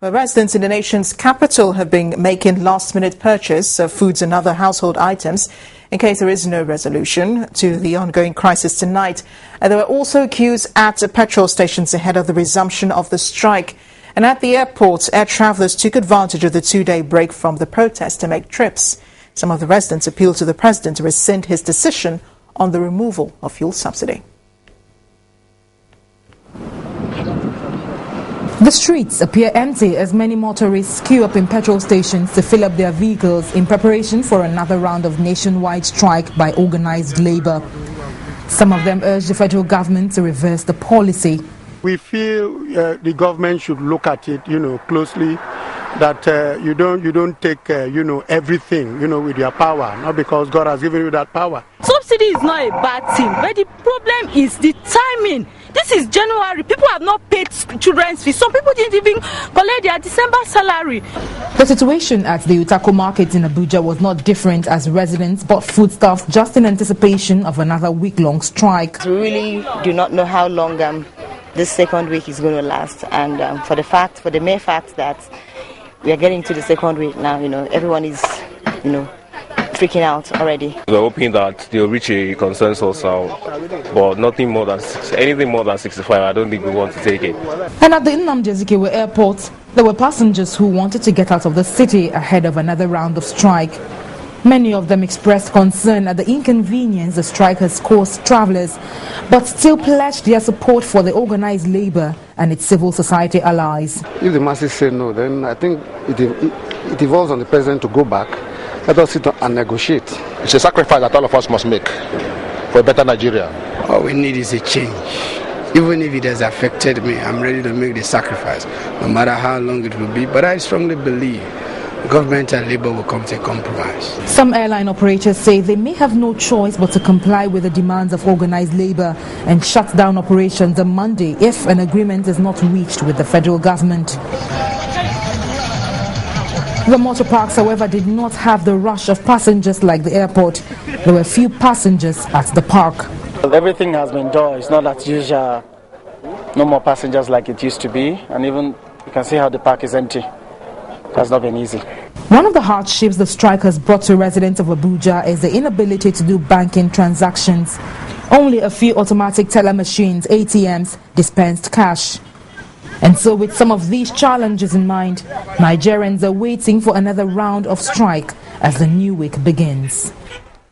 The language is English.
Well, residents in the nation's capital have been making last-minute purchase of foods and other household items in case there is no resolution to the ongoing crisis tonight. There were also queues at petrol stations ahead of the resumption of the strike. And at the airport, air travellers took advantage of the two-day break from the protest to make trips. Some of the residents appealed to the president to rescind his decision on the removal of fuel subsidy. The streets appear empty as many motorists queue up in petrol stations to fill up their vehicles in preparation for another round of nationwide strike by organized labor. Some of them urge the federal government to reverse the policy. We feel the government should look at it, closely, that you don't take, everything, with your power, not because God has given you that power. Subsidy is not a bad thing, but the problem is the timing. This is January. People have not paid children's fees. Some people didn't even collect their December salary. The situation at the Utako market in Abuja was not different as residents bought foodstuffs just in anticipation of another week-long strike. We really do not know how long this second week is going to last, and for the mere fact that we are getting to the second week now, everyone is, freaking out already. We're hoping that they'll reach a consensus, but anything more than 65, I don't think we want to take it. And at the Nnamdi Azikiwe airport, there were passengers who wanted to get out of the city ahead of another round of strike. Many of them expressed concern at the inconvenience the strike has caused travellers, but still pledged their support for the organized labor and its civil society allies. If the masses say no, then I think it evolves on the president to go back. Let us sit down and negotiate. It's a sacrifice that all of us must make for a better Nigeria. All we need is a change. Even if it has affected me, I'm ready to make the sacrifice, no matter how long it will be. But I strongly believe government and labor will come to a compromise. Some airline operators say they may have no choice but to comply with the demands of organized labor and shut down operations on Monday if an agreement is not reached with the federal government. The motor parks, however, did not have the rush of passengers like the airport. There were few passengers at the park. Everything has been done. It's not that usual. No more passengers like it used to be. And even you can see how the park is empty. It has not been easy. One of the hardships the strike has brought to residents of Abuja is the inability to do banking transactions. Only a few automatic teller machines, ATMs, dispensed cash. And so with some of these challenges in mind, Nigerians are waiting for another round of strike as the new week begins.